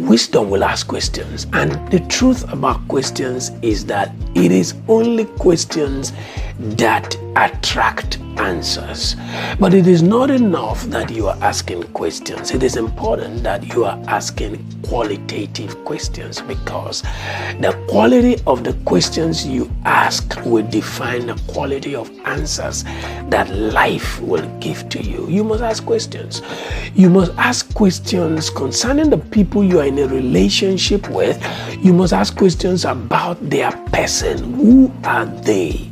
Wisdom will ask questions, and the truth about questions is that it is only questions that attract answers. But it is not enough that you are asking questions. It is important that you are asking qualitative questions, because the quality of the questions you ask will define the quality of answers that life will give to you. You must ask questions. You must ask questions concerning the people you are in a relationship with. You must ask questions about their person. Who are they?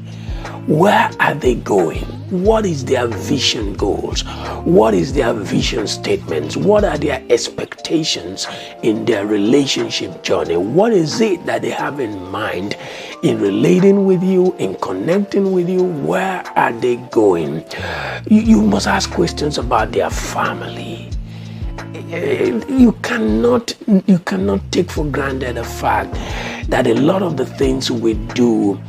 Where are they going? What is their vision goals? What is their vision statements? What are their expectations in their relationship journey? What is it that they have in mind in relating with you, in connecting with you? Where are they going? You must ask questions about their family. You cannot take for granted the fact that a lot of the things we do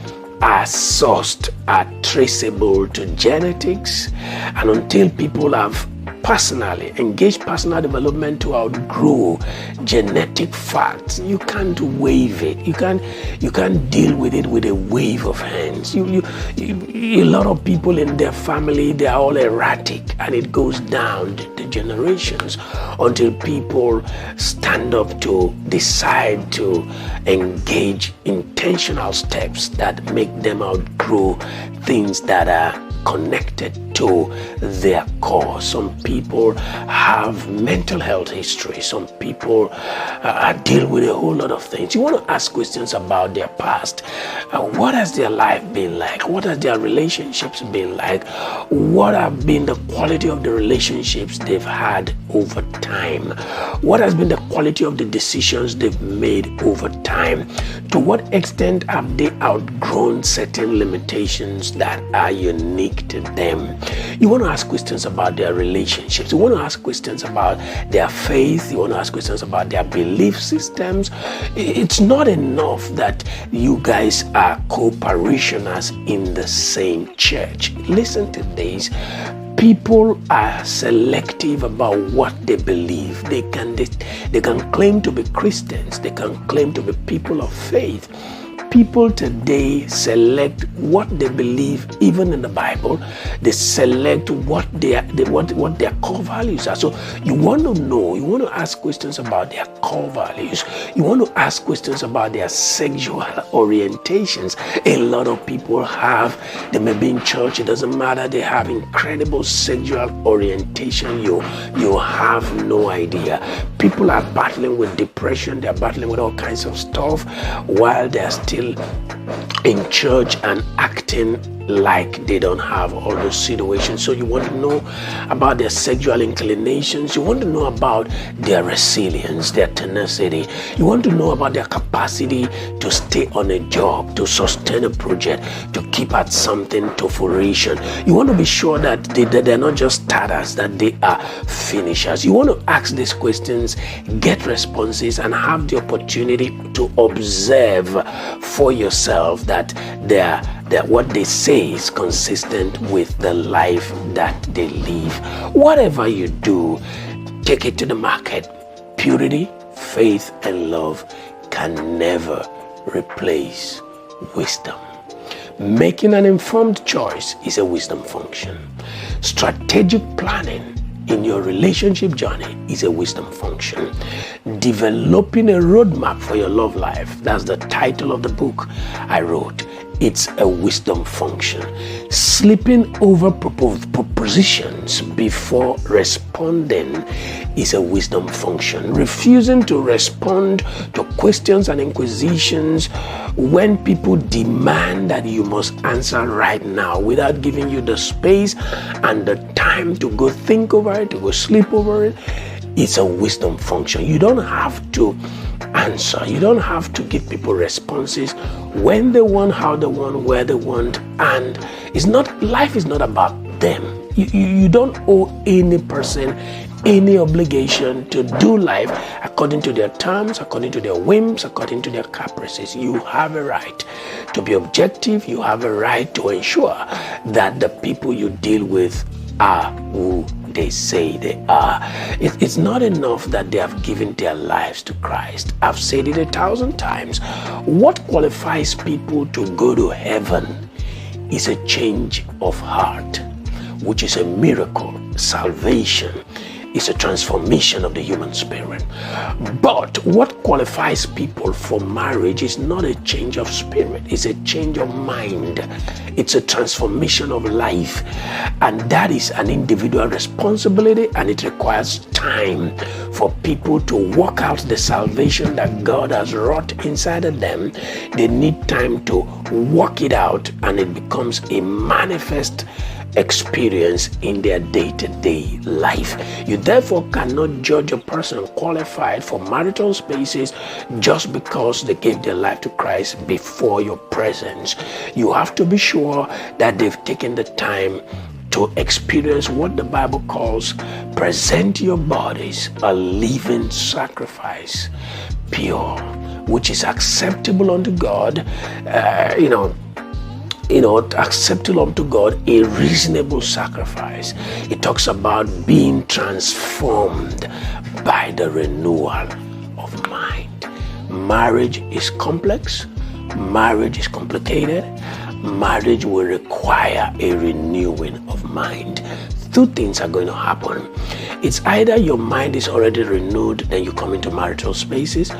are sourced, are traceable to genetics, and until people have personally engaged personal development to outgrow genetic facts, you can't wave it. You can't deal with it with a wave of hands. A lot of people in their family, they are all erratic, and it goes down the generations until people stand up to decide to engage intentional steps that make them outgrow things that are connected to their core. Some people have mental health history. Some people deal with a whole lot of things. You want to ask questions about their past. What has their life been like? What has their relationships been like? What have been the quality of the relationships they've had over time? What has been the quality of the decisions they've made over time? To what extent have they outgrown certain limitations that are unique to them? You want to ask questions about their relationships. You want to ask questions about their faith. You want to ask questions about their belief systems. It's not enough that you guys are co-parishioners in the same church. Listen to this. People are selective about what they believe. They can claim to be Christians. They can claim to be people of faith. People today select what they believe, even in the Bible. They select what their core values are. So you want to know, you want to ask questions about their core values. You want to ask questions about their sexual orientations. A lot of people they may be in church, it doesn't matter, they have incredible sexual orientation. You have no idea. People are battling with depression, they're battling with all kinds of stuff while they're still in church and acting like they don't have all those situations. So you want to know about their sexual inclinations. You want to know about their resilience, their tenacity. You want to know about their capacity to stay on a job, to sustain a project, to keep at something to fruition. You want to be sure that they're not just starters, that they are finishers. You want to ask these questions, get responses, and have the opportunity to observe for yourself that what they say is consistent with the life that they live. Whatever you do, take it to the market. Purity, faith, and love can never replace wisdom. Making an informed choice is a wisdom function. Strategic planning in your relationship journey is a wisdom function. Developing a roadmap for your love life, that's the title of the book I wrote. It's a wisdom function. Sleeping over propositions before responding is a wisdom function. Refusing to respond to questions and inquisitions when people demand that you must answer right now without giving you the space and the time to go think over it, to go sleep over it, it's a wisdom function. You don't have to answer. You don't have to give people responses when they want, how they want, where they want. And life is not about them. You don't owe any person any obligation to do life according to their terms, according to their whims, according to their caprices. You have a right to be objective. You have a right to ensure that the people you deal with are who they say they are. It's not enough that they have given their lives to Christ. I've said it 1,000 times. What qualifies people to go to heaven is a change of heart, which is a miracle. Salvation is a transformation of the human spirit. But what qualifies people for marriage is not a change of spirit, it's a change of mind. It's a transformation of life. And that is an individual responsibility, and it requires time for people to work out the salvation that God has wrought inside of them. They need time to work it out, and it becomes a manifest experience in their day-to-day life. You therefore cannot judge a person qualified for marital spaces just because they gave their life to Christ before your presence. You have to be sure that they've taken the time to experience what the Bible calls present your bodies a living sacrifice, pure, which is acceptable unto God, acceptable unto God, a reasonable sacrifice. It talks about being transformed by the renewal of mind. Marriage is complex. Marriage is complicated. Marriage will require a renewing of mind. Two things are going to happen. It's either your mind is already renewed, then you come into marital spaces,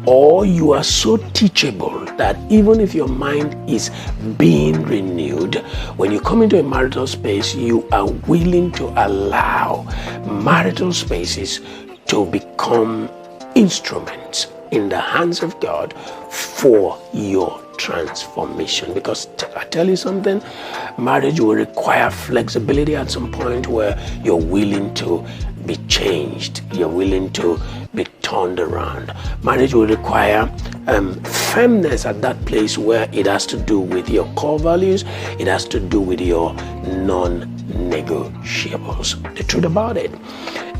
or you are so teachable that even if your mind is being renewed, when you come into a marital space, you are willing to allow marital spaces to become instruments in the hands of God for your transformation. Because I tell you something, marriage will require flexibility at some point where you're willing to be changed, you're willing to be turned around. Marriage will require firmness at that place where it has to do with your core values, it has to do with your non-negotiables. The truth about it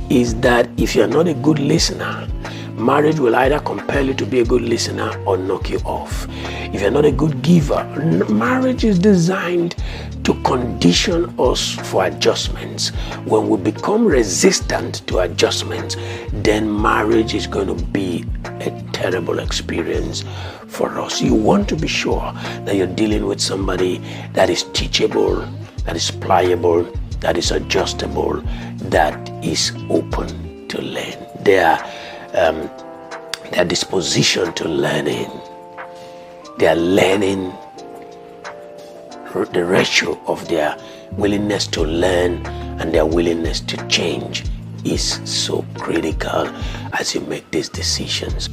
is that if you're not a good listener, marriage will either compel you to be a good listener or knock you off. If you're not a good giver, marriage is designed to condition us for adjustments. When we become resistant to adjustments, then marriage is going to be a terrible experience for us. You want to be sure that you're dealing with somebody that is teachable, that is pliable, that is adjustable, that is open to learn. Their disposition to learning, their learning, the ratio of their willingness to learn and their willingness to change is so critical as you make these decisions.